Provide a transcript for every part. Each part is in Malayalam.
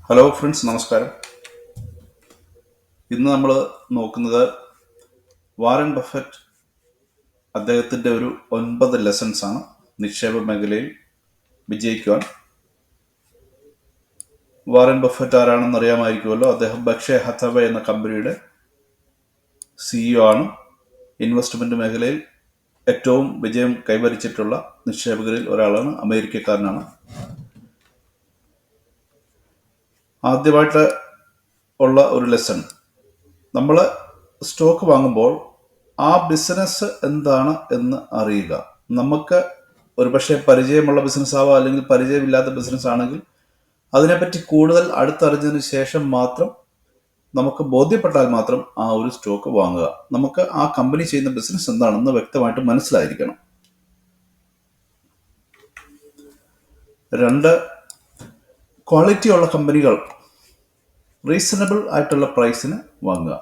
ഹലോ ഫ്രണ്ട്സ്, നമസ്കാരം. ഇന്ന് നമ്മൾ നോക്കുന്നത് വാറൻ ബഫറ്റ് അദ്ദേഹത്തിൻ്റെ ഒരു 9 ലെസൺസ് ആണ് നിക്ഷേപ മേഖലയിൽ വിജയിക്കുവാൻ. വാറൻ ബഫറ്റ് ആരാണെന്ന് അറിയാമായിരിക്കുമല്ലോ. അദ്ദേഹം ബക്ഷെ ഹത്തവേ എന്ന കമ്പനിയുടെ CEO ആണ്. ഇൻവെസ്റ്റ്മെന്റ് മേഖലയിൽ ഏറ്റവും വിജയം കൈവരിച്ചിട്ടുള്ള നിക്ഷേപകരിൽ ഒരാളാണ്. അമേരിക്കക്കാരനാണ്. ആദ്യമായിട്ട് ഉള്ള ഒരു ലെസൺ, നമ്മൾ സ്റ്റോക്ക് വാങ്ങുമ്പോൾ ആ ബിസിനസ് എന്താണ് എന്ന് അറിയുക. നമുക്ക് ഒരുപക്ഷെ പരിചയമുള്ള ബിസിനസ് ആവാം, അല്ലെങ്കിൽ പരിചയമില്ലാത്ത ബിസിനസ് ആണെങ്കിൽ അതിനെപ്പറ്റി കൂടുതൽ അടുത്തറിഞ്ഞതിന് ശേഷം മാത്രം, നമുക്ക് ബോധ്യപ്പെട്ടാൽ മാത്രം ആ ഒരു സ്റ്റോക്ക് വാങ്ങുക. നമുക്ക് ആ കമ്പനി ചെയ്യുന്ന ബിസിനസ് എന്താണെന്ന് വ്യക്തമായിട്ട് മനസ്സിലായിരിക്കണം. 2, ക്വാളിറ്റി ഉള്ള കമ്പനികൾ റീസണബിൾ ആയിട്ടുള്ള പ്രൈസിന് വാങ്ങുക.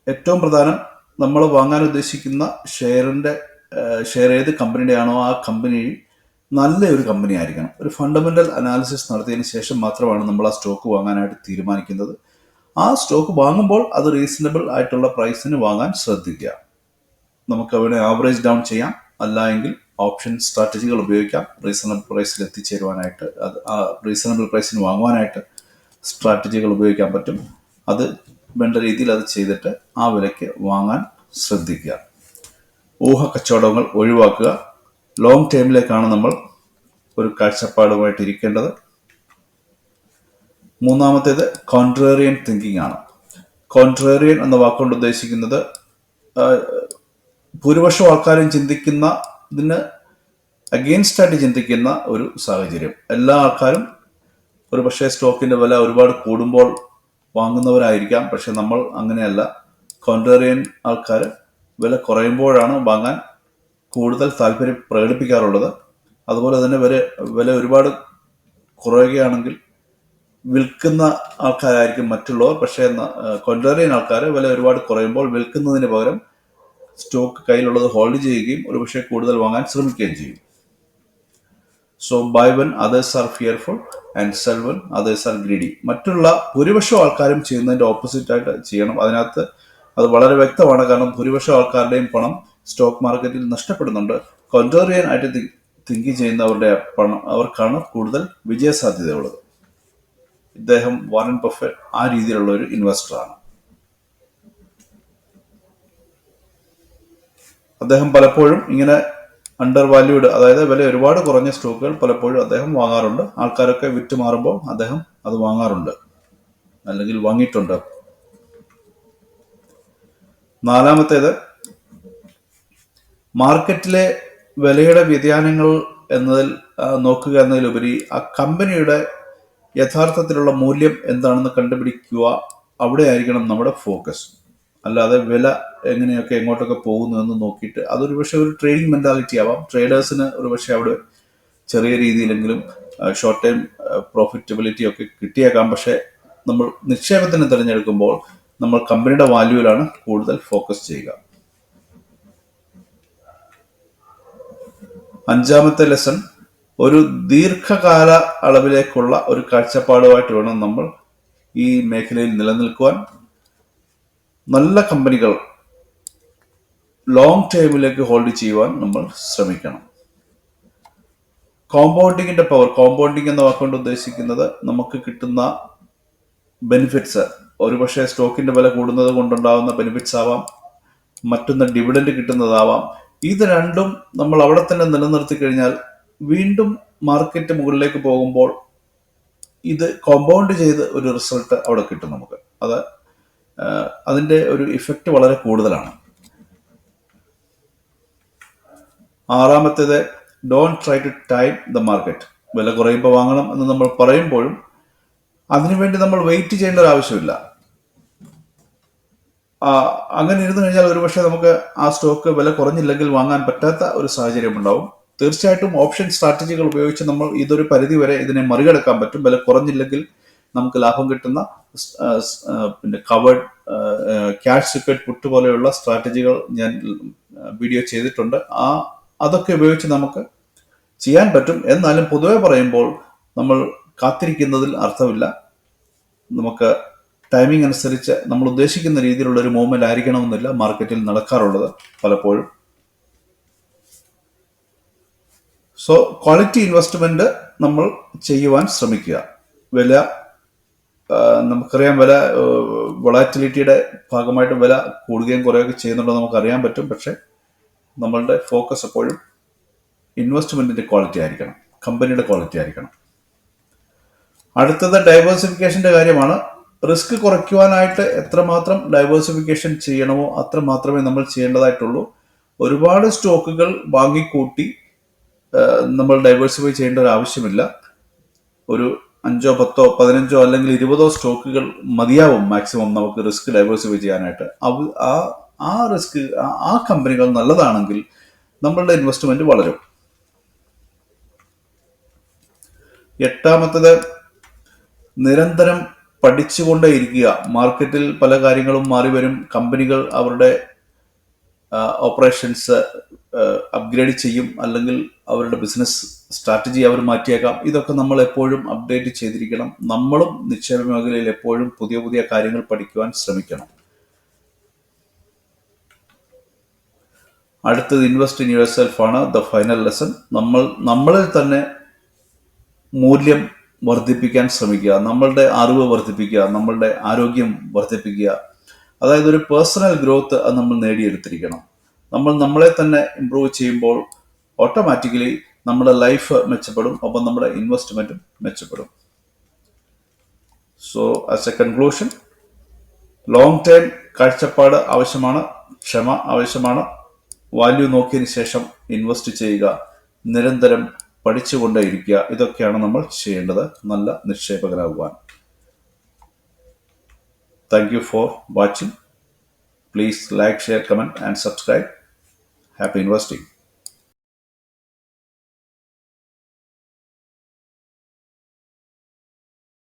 ഏറ്റവും പ്രധാനം, നമ്മൾ വാങ്ങാൻ ഉദ്ദേശിക്കുന്ന ഷെയർ ഏത് കമ്പനിയുടെ ആണോ ആ കമ്പനി നല്ലൊരു കമ്പനി ആയിരിക്കണം. ഒരു ഫണ്ടമെന്റൽ അനാലിസിസ് നടത്തിയതിന് ശേഷം മാത്രമാണ് നമ്മൾ ആ സ്റ്റോക്ക് വാങ്ങാനായിട്ട് തീരുമാനിക്കുന്നത്. ആ സ്റ്റോക്ക് വാങ്ങുമ്പോൾ അത് റീസണബിൾ ആയിട്ടുള്ള പ്രൈസിന് വാങ്ങാൻ ശ്രദ്ധിക്കുക. നമുക്ക് അവിടെ ആവറേജ് ഡൗൺ ചെയ്യാം, അല്ല എങ്കിൽ ഓപ്ഷൻ സ്ട്രാറ്റജികൾ ഉപയോഗിക്കാം. റീസണബിൾ പ്രൈസിൽ എത്തിച്ചേരുവാനായിട്ട്, ആ റീസണബിൾ പ്രൈസിന് വാങ്ങുവാനായിട്ട് സ്ട്രാറ്റജികൾ ഉപയോഗിക്കാൻ പറ്റും. അത് വേണ്ട രീതിയിൽ അത് ചെയ്തിട്ട് ആ വിലയ്ക്ക് വാങ്ങാൻ ശ്രദ്ധിക്കുക. ഊഹ കച്ചവടങ്ങൾ ഒഴിവാക്കുക. ലോങ് ടൈമിലേക്കാണ് നമ്മൾ ഒരു കാഴ്ചപ്പാടുമായിട്ട് ഇരിക്കേണ്ടത്. 3-ാമത്തേത് കോൺട്രേറിയൻ തിങ്കിങ് ആണ്. കോൺട്രേറിയൻ എന്ന വാക്കുകൊണ്ട് ഉദ്ദേശിക്കുന്നത് ഭൂരിപക്ഷം ആൾക്കാരും ചിന്തിക്കുന്ന ഇതിന് അഗെയിൻസ്റ്റ് ആയിട്ട് ചിന്തിക്കുന്ന ഒരു സാഹചര്യം. എല്ലാ ആൾക്കാരും ഒരു പക്ഷേ സ്റ്റോക്കിന്റെ വില ഒരുപാട് കൂടുമ്പോൾ വാങ്ങുന്നവരായിരിക്കാം. പക്ഷെ നമ്മൾ അങ്ങനെയല്ല. കോൺട്രേറിയൻ ആൾക്കാർ വില കുറയുമ്പോഴാണ് വാങ്ങാൻ കൂടുതൽ താല്പര്യം പ്രകടിപ്പിക്കാറുള്ളത്. അതുപോലെ തന്നെ വില ഒരുപാട് കുറയുകയാണെങ്കിൽ വിൽക്കുന്ന ആൾക്കാരായിരിക്കും മറ്റുള്ളവർ. പക്ഷേ കോൺട്രേറിയൻ ആൾക്കാർ വില ഒരുപാട് കുറയുമ്പോൾ വിൽക്കുന്നതിന് പകരം സ്റ്റോക്ക് കയ്യിലുള്ളത് ഹോൾഡ് ചെയ്യുകയും ഒരുപക്ഷെ കൂടുതൽ വാങ്ങാൻ ശ്രമിക്കുകയും ചെയ്യും. So buy when others are fearful and sell when others are greedy. മറ്റുള്ള ഭൂരിപക്ഷം ആൾക്കാരും ചെയ്യുന്നതിന്റെ ഓപ്പോസിറ്റ് ആയിട്ട് ചെയ്യണം. അതിനകത്ത് അത് വളരെ വ്യക്തമാണ്. കാരണം ഭൂരിപക്ഷം ആൾക്കാരുടെയും പണം സ്റ്റോക്ക് മാർക്കറ്റിൽ നഷ്ടപ്പെടുന്നുണ്ട്. കോൺട്രേറിയൻ ആയിട്ട് തിങ്ക് ചെയ്യുന്നവരുടെ പണം, അവർക്കാണ് കൂടുതൽ വിജയസാധ്യതയുള്ളത്. ഇദ്ദേഹം വാറൻ ബഫറ്റ് ആ രീതിയിലുള്ള ഒരു ഇൻവെസ്റ്ററാണ്. അദ്ദേഹം പലപ്പോഴും ഇങ്ങനെ അണ്ടർ വാല്യൂഡ്, അതായത് വില ഒരുപാട് കുറഞ്ഞ സ്റ്റോക്കുകൾ പലപ്പോഴും അദ്ദേഹം വാങ്ങാറുണ്ട്. ആൾക്കാരൊക്കെ വിറ്റ് മാറുമ്പോൾ അദ്ദേഹം അത് വാങ്ങാറുണ്ട്, അല്ലെങ്കിൽ വാങ്ങിയിട്ടുണ്ട്. 4-ാമത്തേത്, മാർക്കറ്റിലെ വിലയുടെ വ്യതിയാനങ്ങൾ എന്നതിൽ നോക്കുക എന്നതിലുപരി ആ കമ്പനിയുടെ യഥാർത്ഥത്തിലുള്ള മൂല്യം എന്താണെന്ന് കണ്ടുപിടിക്കുക. അവിടെ ആയിരിക്കണം നമ്മുടെ ഫോക്കസ്. അല്ലാതെ വില എങ്ങനെയൊക്കെ എങ്ങോട്ടൊക്കെ പോകുന്നു എന്ന് നോക്കിയിട്ട്, അതൊരു പക്ഷേ ഒരു ട്രേഡിംഗ് മെന്റാലിറ്റി ആവാം. ട്രേഡേഴ്സിന് ഒരു പക്ഷേ അവിടെ ചെറിയ രീതിയിലെങ്കിലും ഷോർട്ട് ടൈം പ്രോഫിറ്റബിലിറ്റി ഒക്കെ കിട്ടിയേക്കാം. പക്ഷേ നമ്മൾ നിക്ഷേപത്തിന് തിരഞ്ഞെടുക്കുമ്പോൾ നമ്മൾ കമ്പനിയുടെ വാല്യൂവിലാണ് കൂടുതൽ ഫോക്കസ് ചെയ്യുക. 5-ാമത്തെ ലെസൺ, ഒരു ദീർഘകാല അളവിലേക്കുള്ള ഒരു കാഴ്ചപ്പാടുമായിട്ട് വേണം നമ്മൾ ഈ മേഖലയിൽ നിലനിൽക്കുവാൻ. നല്ല കമ്പനികൾ ലോങ് ടൈമിലേക്ക് ഹോൾഡ് ചെയ്യുവാൻ നമ്മൾ ശ്രമിക്കണം. കോമ്പൗണ്ടിങ്ങിന്റെ പവർ. കോമ്പൗണ്ടിങ് എന്ന വാക്കുകൊണ്ട് ഉദ്ദേശിക്കുന്നത് നമുക്ക് കിട്ടുന്ന ബെനിഫിറ്റ്സ്. ഒരുപക്ഷെ സ്റ്റോക്കിന്റെ വില കൂടുന്നത് കൊണ്ടുണ്ടാകുന്ന ബെനിഫിറ്റ്സ് ആവാം, മറ്റൊന്ന് ഡിവിഡൻഡ് കിട്ടുന്നതാവാം. ഇത് രണ്ടും നമ്മൾ അവിടെ തന്നെ നിലനിർത്തി കഴിഞ്ഞാൽ വീണ്ടും മാർക്കറ്റ് മുകളിലേക്ക് പോകുമ്പോൾ ഇത് കോമ്പൗണ്ട് ചെയ്ത് ഒരു റിസൾട്ട് അവിടെ കിട്ടും നമുക്ക്. അതിന്റെ ഒരു ഇഫക്റ്റ് വളരെ കൂടുതലാണ്. 6-ാമത്തേത്, don't try to time the market. വില കുറയുമ്പോൾ വാങ്ങണം എന്ന് നമ്മൾ പറയുമ്പോഴും അതിനുവേണ്ടി നമ്മൾ വെയിറ്റ് ചെയ്യേണ്ട ഒരു ആവശ്യമില്ല. അങ്ങനെ ഇരുന്ന് കഴിഞ്ഞാൽ ഒരുപക്ഷെ നമുക്ക് ആ സ്റ്റോക്ക് വില കുറഞ്ഞില്ലെങ്കിൽ വാങ്ങാൻ പറ്റാത്ത ഒരു സാഹചര്യം ഉണ്ടാവും. തീർച്ചയായിട്ടും ഓപ്ഷൻ സ്ട്രാറ്റജികൾ ഉപയോഗിച്ച് നമ്മൾ ഇതൊരു പരിധി വരെ ഇതിനെ മറികടക്കാൻ പറ്റും. വില കുറഞ്ഞില്ലെങ്കിൽ നമുക്ക് ലാഭം കിട്ടുന്ന പിന്നെ കവേർഡ് ക്യാഷ് സിക്വറ്റ് പുട്ട് പോലെയുള്ള സ്ട്രാറ്റജികൾ ഞാൻ വീഡിയോ ചെയ്തിട്ടുണ്ട്. അതൊക്കെ ഉപയോഗിച്ച് നമുക്ക് ചെയ്യാൻ പറ്റും. എന്നാലും പൊതുവെ പറയുമ്പോൾ നമ്മൾ കാത്തിരിക്കുന്നതിൽ അർത്ഥമില്ല. നമുക്ക് ടൈമിംഗ് അനുസരിച്ച് നമ്മൾ ഉദ്ദേശിക്കുന്ന രീതിയിലുള്ള ഒരു മൂവ്മെന്റ് ആയിരിക്കണമെന്നില്ല മാർക്കറ്റിൽ നടക്കാറുള്ളത് പലപ്പോഴും. സോ ക്വാളിറ്റി ഇൻവെസ്റ്റ്മെന്റ് നമ്മൾ ചെയ്യുവാൻ ശ്രമിക്കുക. വില നമുക്കറിയാം, വില വൊളാറ്റിലിറ്റിയുടെ ഭാഗമായിട്ട് വില കൂടുകയും കുറയുകയൊക്കെ ചെയ്യുന്നുണ്ടോ നമുക്കറിയാൻ പറ്റും. പക്ഷെ നമ്മളുടെ ഫോക്കസ് എപ്പോഴും ഇൻവെസ്റ്റ്മെന്റിന്റെ ക്വാളിറ്റി ആയിരിക്കണം, കമ്പനിയുടെ ക്വാളിറ്റി ആയിരിക്കണം. അടുത്തത് ഡൈവേഴ്സിഫിക്കേഷന്റെ കാര്യമാണ്. റിസ്ക് കുറയ്ക്കുവാനായിട്ട് എത്രമാത്രം ഡൈവേഴ്സിഫിക്കേഷൻ ചെയ്യണമോ അത്ര മാത്രമേ നമ്മൾ ചെയ്യേണ്ടതായിട്ടുള്ളൂ. ഒരുപാട് സ്റ്റോക്കുകൾ വാങ്ങിക്കൂട്ടി നമ്മൾ ഡൈവേഴ്സിഫൈ ചെയ്യേണ്ട ഒരു ആവശ്യമില്ല. ഒരു 5, 10, 15 അല്ലെങ്കിൽ 20 സ്റ്റോക്കുകൾ മതിയാവും മാക്സിമം നമുക്ക് റിസ്ക് ഡൈവേഴ്സിഫൈ ചെയ്യാനായിട്ട്. ആ റിസ്ക്, ആ കമ്പനികൾ നല്ലതാണെങ്കിൽ നമ്മളുടെ ഇൻവെസ്റ്റ്മെന്റ് വളരും. എട്ടാമത്തത്, നിരന്തരം പഠിച്ചുകൊണ്ടേയിരിക്കുക. മാർക്കറ്റിൽ പല കാര്യങ്ങളും മാറി വരും. കമ്പനികൾ അവരുടെ ഓപ്പറേഷൻസ് അപ്ഗ്രേഡ് ചെയ്യും, അല്ലെങ്കിൽ അവരുടെ ബിസിനസ് സ്ട്രാറ്റജി അവർ മാറ്റിയേക്കാം. ഇതൊക്കെ നമ്മൾ എപ്പോഴും അപ്ഡേറ്റ് ചെയ്തിരിക്കണം. നമ്മളും നിക്ഷേപ മേഖലയിൽ എപ്പോഴും പുതിയ പുതിയ കാര്യങ്ങൾ പഠിക്കുവാൻ ശ്രമിക്കണം. അടുത്തത് ഇൻവെസ്റ്റ് ഇൻ യുവർ സെൽഫ് ആണ് ദ ഫൈനൽ ലെസൺ. നമ്മളിൽ തന്നെ മൂല്യം വർദ്ധിപ്പിക്കാൻ ശ്രമിക്കുക, നമ്മളുടെ അറിവ് വർദ്ധിപ്പിക്കുക, നമ്മളുടെ ആരോഗ്യം വർദ്ധിപ്പിക്കുക. അതായത് ഒരു പേഴ്സണൽ ഗ്രോത്ത് അത് നമ്മൾ നേടിയെടുത്തിരിക്കണം. നമ്മൾ നമ്മളെ തന്നെ ഇംപ്രൂവ് ചെയ്യുമ്പോൾ ഓട്ടോമാറ്റിക്കലി നമ്മുടെ ലൈഫ് മെച്ചപ്പെടും, ഒപ്പം നമ്മുടെ ഇൻവെസ്റ്റ്മെന്റും മെച്ചപ്പെടും. So as A conclusion, long time കാഴ്ചപ്പാട് ആവശ്യമാണ്, ക്ഷമ ആവശ്യമാണ്, വാല്യൂ നോക്കിയതിന് ശേഷം ഇൻവെസ്റ്റ് ചെയ്യുക, നിരന്തരം പഠിച്ചുകൊണ്ടേയിരിക്കുക. ഇതൊക്കെയാണ് നമ്മൾ ചെയ്യേണ്ടത് നല്ല നിക്ഷേപകരാകുവാൻ. Thank you for watching. Please like, share, comment and subscribe. Happy investing.